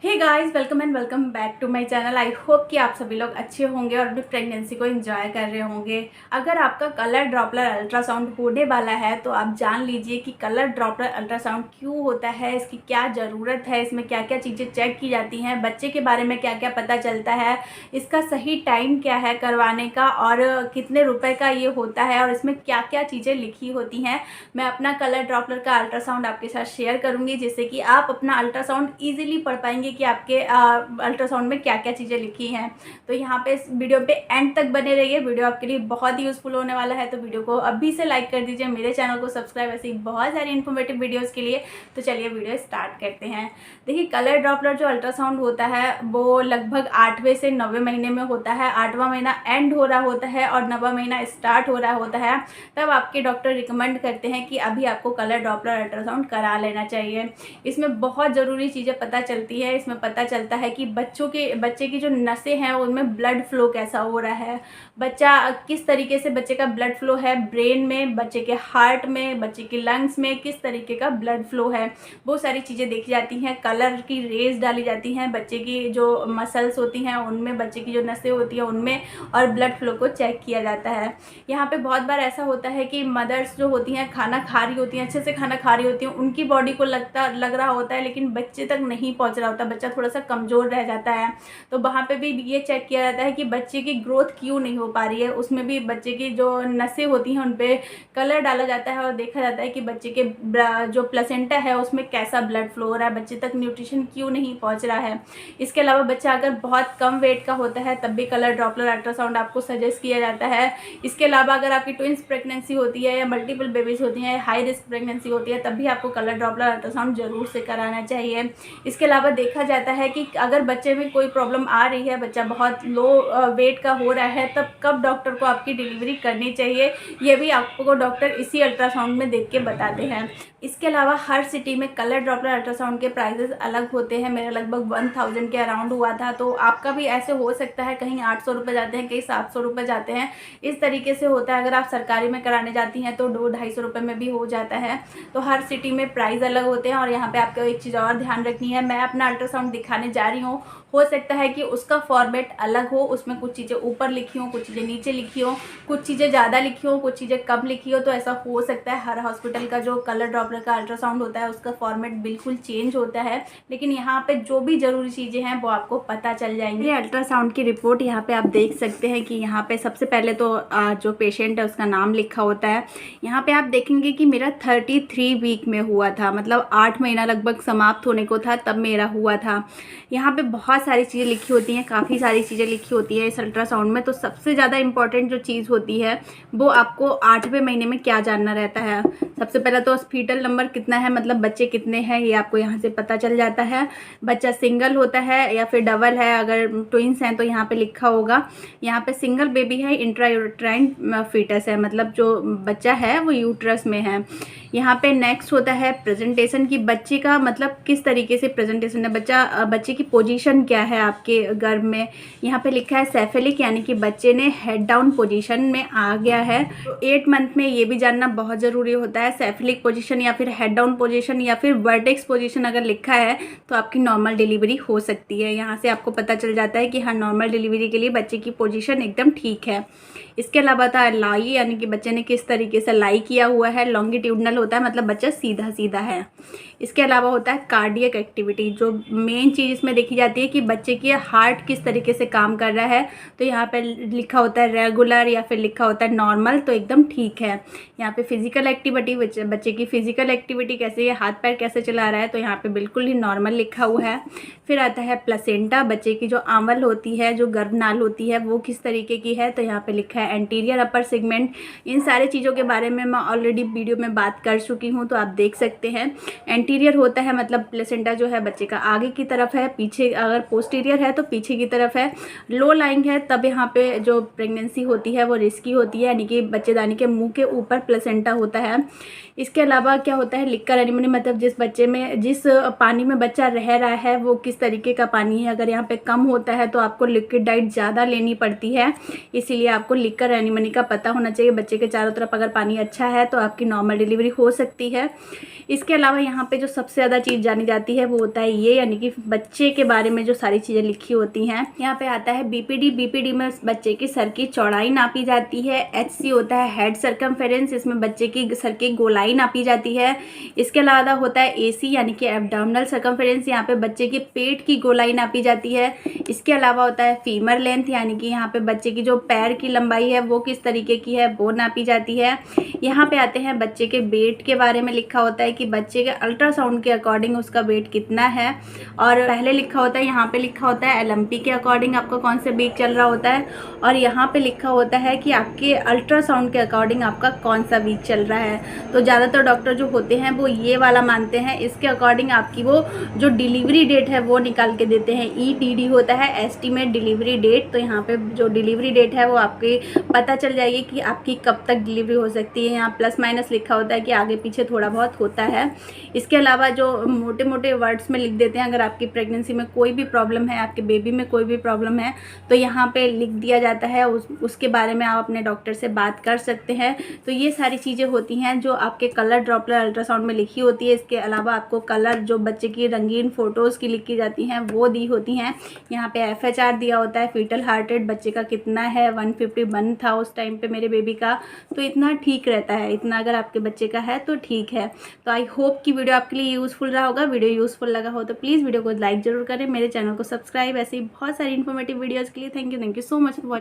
Hey guys, welcome and welcome back to my channel. I hope कि आप सभी लोग अच्छे होंगे और अपनी प्रेगनेंसी को एंजॉय कर रहे होंगे। अगर आपका कलर ड्रॉपलर अल्ट्रासाउंड होने वाला है तो आप जान लीजिए कि कलर ड्रॉपलर अल्ट्रासाउंड क्यों होता है, इसकी क्या ज़रूरत है, इसमें क्या क्या चीज़ें चेक की जाती हैं, बच्चे के बारे में क्या क्या पता चलता है, इसका सही टाइम क्या है करवाने का और कितने रुपये का ये होता है और इसमें क्या क्या चीज़ें लिखी होती हैं। मैं अपना कलर ड्रॉपलर का अल्ट्रासाउंड आपके साथ शेयर करूँगी जिससे कि आप अपना अल्ट्रासाउंड ईजिली पढ़ पाएंगे कि आपके अल्ट्रासाउंड में क्या क्या चीज़ें लिखी हैं। तो यहाँ पे इस वीडियो पे एंड तक बने रहिए, वीडियो आपके लिए बहुत ही यूज़फुल होने वाला है। तो वीडियो को अभी से लाइक कर दीजिए, मेरे चैनल को सब्सक्राइब, ऐसी बहुत सारी इन्फॉर्मेटिव वीडियोज़ के लिए। तो चलिए वीडियो स्टार्ट करते हैं। देखिए, कलर ड्रॉपलर जो अल्ट्रासाउंड होता है वो लगभग 8वें से 9वें महीने में होता है। 8वां महीना एंड हो रहा होता है और 9वां महीना स्टार्ट हो रहा होता है। तब आपके डॉक्टर रिकमेंड करते हैं कि अभी आपको कलर ड्रॉपलर अल्ट्रासाउंड करा लेना चाहिए। इसमें बहुत ज़रूरी चीज़ें पता चलती है। इसमें पता चलता है कि बच्चे की जो नसें हैं उनमें ब्लड फ्लो कैसा हो रहा है, बच्चा किस तरीके से बच्चे का ब्लड फ्लो है ब्रेन में, बच्चे के हार्ट में, बच्चे के लंग्स में किस तरीके का ब्लड फ्लो है, बहुत सारी चीज़ें देखी जाती हैं। कलर की रेज डाली जाती हैं बच्चे की जो मसल्स होती हैं उनमें, बच्चे की जो नसें होती हैं उनमें, और ब्लड फ्लो को चेक किया जाता है। यहाँ पे बहुत बार ऐसा होता है कि मदर्स जो होती हैं खाना खा रही होती हैं, अच्छे से खाना खा रही होती हैं, उनकी बॉडी को लग रहा होता है लेकिन बच्चे तक नहीं पहुँच रहा होता, बच्चा थोड़ा सा कमज़ोर रह जाता है। तो वहाँ पे भी ये चेक किया जाता है कि बच्चे की ग्रोथ क्यों नहीं हो पा रही है। उसमें भी बच्चे की जो नसें होती हैं उन पर कलर डाला जाता है और देखा जाता है कि बच्चे के जो प्लेसेंटा है उसमें कैसा ब्लड फ्लो हो रहा है, बच्चे तक न्यूट्रिशन क्यों नहीं पहुँच रहा है। इसके अलावा बच्चा अगर बहुत कम वेट का होता है तब भी कलर ड्रॉपलर अल्ट्रासाउंड आपको सजेस्ट किया जाता है। इसके अलावा अगर आपकी ट्विंस प्रेगनेंसी होती है या मल्टीपल बेबीज होती हैं, हाई रिस्क प्रेगनेंसी होती है, तब भी आपको कलर ड्रॉपलर अल्ट्रासाउंड जरूर से कराना चाहिए। इसके अलावा देखा जाता है कि अगर बच्चे में कोई प्रॉब्लम आ रही है, बच्चा बहुत लो वेट का हो रहा है, तब कब डॉक्टर को आपकी डिलीवरी करनी चाहिए ये भी आपको डॉक्टर इसी अल्ट्रासाउंड में देख के बताते हैं। इसके अलावा हर सिटी में कलर ड्रॉपलर अल्ट्रासाउंड के प्राइजेस अलग होते हैं। मेरा लगभग 1000 के अराउंड हुआ था, तो आपका भी ऐसे हो सकता है, कहीं 800 रुपये जाते हैं, कहीं 700 रुपये जाते हैं, इस तरीके से होता है। अगर आप सरकारी में कराने जाती हैं तो 200-250 रुपये में भी हो जाता है। तो हर सिटी में प्राइस अलग होते हैं। और यहाँ पे आपको एक चीज़ और ध्यान रखनी है, मैं अपना अल्ट्रासाउंड दिखाने जा रही हूँ, हो सकता है कि उसका फॉर्मेट अलग हो, उसमें कुछ चीज़ें ऊपर लिखी हो, कुछ चीज़ें नीचे लिखी हो, कुछ चीज़ें ज़्यादा लिखी हो, कुछ चीज़ें कम लिखी हो। तो ऐसा हो सकता है। हर हॉस्पिटल का जो कलर ड्रॉपलर का अल्ट्रासाउंड होता है उसका फॉर्मेट बिल्कुल चेंज होता है, लेकिन यहाँ पे जो भी ज़रूरी चीज़ें हैं वो आपको पता चल जाएंगी। ये अल्ट्रासाउंड की रिपोर्ट यहाँ पे आप देख सकते हैं कि यहाँ पे सबसे पहले तो जो पेशेंट है उसका नाम लिखा होता है। यहाँ पे आप देखेंगे कि मेरा 33 वीक में हुआ था, मतलब 8 महीना लगभग समाप्त होने को था तब मेरा हुआ था। यहाँ पे बहुत सारी चीज़ें लिखी होती हैं, काफ़ी सारी चीज़ें लिखी होती हैं इस अल्ट्रासाउंड में। तो सबसे ज़्यादा इम्पॉर्टेंट जो चीज़ होती है वो आपको 8वें महीने में क्या जानना रहता है। सबसे पहले तो फीटल नंबर कितना है, मतलब बच्चे कितने हैं, ये आपको यहाँ से पता चल जाता है। बच्चा सिंगल होता है या फिर डबल है, अगर ट्विंस हैं तो यहाँ पे लिखा होगा। यहाँ पे सिंगल बेबी है, इंट्रायूट्राइन फीटस है, मतलब जो बच्चा है वो यूट्रस में है। यहाँ पे नेक्स्ट होता है प्रेजेंटेशन की, बच्चे का मतलब किस तरीके से प्रेजेंटेशन है, बच्चे की पोजीशन क्या है आपके गर्भ में। यहाँ पे लिखा है सेफेलिक, यानी कि बच्चे ने हेड डाउन पोजीशन में आ गया है। तो 8 मंथ में ये भी जानना बहुत ज़रूरी होता है, सेफेलिक पोजीशन या फिर हेड डाउन पोजीशन या फिर वर्टेक्स पोजीशन अगर लिखा है तो आपकी नॉर्मल डिलीवरी हो सकती है। यहाँ से आपको पता चल जाता है कि हाँ, नॉर्मल डिलीवरी के लिए बच्चे की पोजीशन एकदम ठीक है। इसके अलावा था लाई, यानी कि बच्चे ने किस तरीके से लाई किया हुआ है, लॉन्गिट्यूडनल होता है, मतलब बच्चा सीधा सीधा है। इसके अलावा होता है कार्डियक एक्टिविटी, जो मेन चीज़ इसमें देखी जाती है कि बच्चे की हार्ट किस तरीके से काम कर रहा है। तो यहाँ पे लिखा होता है रेगुलर या फिर लिखा होता है नॉर्मल, तो एकदम ठीक है। यहाँ पे फिजिकल एक्टिविटी, बच्चे की फिजिकल एक्टिविटी कैसे है, हाथ पैर कैसे चला रहा है, तो यहाँ पे बिल्कुल ही नॉर्मल लिखा हुआ है। फिर आता है प्लेसेंटा, बच्चे की जो आंवल होती है, जो गर्भनाल होती है, वो किस तरीके की है, तो यहाँ पे लिखा है एंटीरियर अपर सेगमेंट। इन सारे चीज़ों के बारे में मैं ऑलरेडी वीडियो में बात कर चुकी हूँ, तो आप देख सकते हैं। एंटीरियर होता है मतलब प्लेसेंटा जो है बच्चे का आगे की तरफ है, पीछे अगर पोस्टीरियर है तो पीछे की तरफ है। लो लाइंग है तब यहाँ पे जो प्रेगनेंसी होती है वो रिस्की होती है, यानी कि बच्चेदानी के मुंह के ऊपर प्लेसेंटा होता है। इसके अलावा क्या होता है लिक्कर एनीमोनी, मतलब जिस पानी में बच्चा रह रहा है वो किस तरीके का पानी है। अगर यहाँ पे कम होता है तो आपको लिक्विड डाइट ज़्यादा लेनी पड़ती है, इसीलिए आपको लिक्कर एनीमोनी का पता होना चाहिए। बच्चे के चारों तरफ अगर पानी अच्छा है तो आपकी नॉर्मल डिलीवरी हो सकती है। इसके अलावा यहाँ पे जो सबसे ज़्यादा चीज़ जानी जाती है वो होता है ये, यानी कि बच्चे के बारे में जो सारी चीज़ें लिखी होती हैं। यहाँ पे आता है बीपीडी। बीपीडी में बच्चे की सर की चौड़ाई नापी जाती है। एचसी होता है हेड सर्कमफेरेंस, इसमें बच्चे की सर की गोलाई नापी जाती है। इसके अलावा होता है एसी यानी कि एब्डोमिनल सर्कमफेरेंस, यहाँ पे बच्चे के पेट की गोलाई नापी जाती है। इसके अलावा होता है फीमर लेंथ, यानी कि यहाँ पे बच्चे की जो पैर की लंबाई है वो किस तरीके की है वो नापी जाती है। यहाँ पे आते हैं बच्चे के वेट के बारे में लिखा होता है कि बच्चे के अल्ट्रासाउंड के अकॉर्डिंग उसका वेट कितना है। और पहले लिखा होता है, यहाँ पे लिखा होता है एलएमपी के अकॉर्डिंग आपका कौन से वीक चल रहा होता है, और यहाँ पे लिखा होता है कि आपके अल्ट्रासाउंड के अकॉर्डिंग आपका कौन सा वीक चल रहा है। तो ज़्यादातर डॉक्टर जो होते हैं वो ये वाला मानते हैं, इसके अकॉर्डिंग आपकी वो जो डिलीवरी डेट है वो निकाल के देते हैं। EDD होता है एस्टीमेट डिलीवरी डेट, तो यहाँ पे जो डिलीवरी डेट है वो आपके पता चल जाएगी कि आपकी कब तक डिलीवरी हो सकती है। यहाँ प्लस माइनस लिखा होता है कि आगे पीछे थोड़ा बहुत होता है। इसके अलावा जो मोटे मोटे वर्ड्स में लिख देते हैं, अगर आपकी प्रेगनेंसी में कोई भी प्रॉब्लम है, आपके बेबी में कोई भी प्रॉब्लम है तो यहाँ पे लिख दिया जाता है, उसके बारे में आप अपने डॉक्टर से बात कर सकते हैं। तो ये सारी चीज़ें होती हैं जो आपके कलर ड्रॉपलर अल्ट्रासाउंड में लिखी होती है। इसके अलावा आपको कलर जो बच्चे की रंगीन फ़ोटोज़ की लिखी जाती हैं वो दी होती हैं। यहाँ पे FHR दिया होता है, फीटल हार्ट रेट बच्चे का कितना है, 151 था उस टाइम पे मेरे बेबी का, तो इतना ठीक रहता है, इतना अगर आपके बच्चे का है तो ठीक है। तो आई होप कि वीडियो आपके लिए यूज़फुल रहा होगा। वीडियो यूज़फुल लगा हो तो प्लीज़ वीडियो को लाइक ज़रूर करें, मेरे चैनल को सब्सक्राइब। ऐसी बहुत सारी इन्फॉर्मेटिव वीडियोज़ के लिए thank you so much for watching.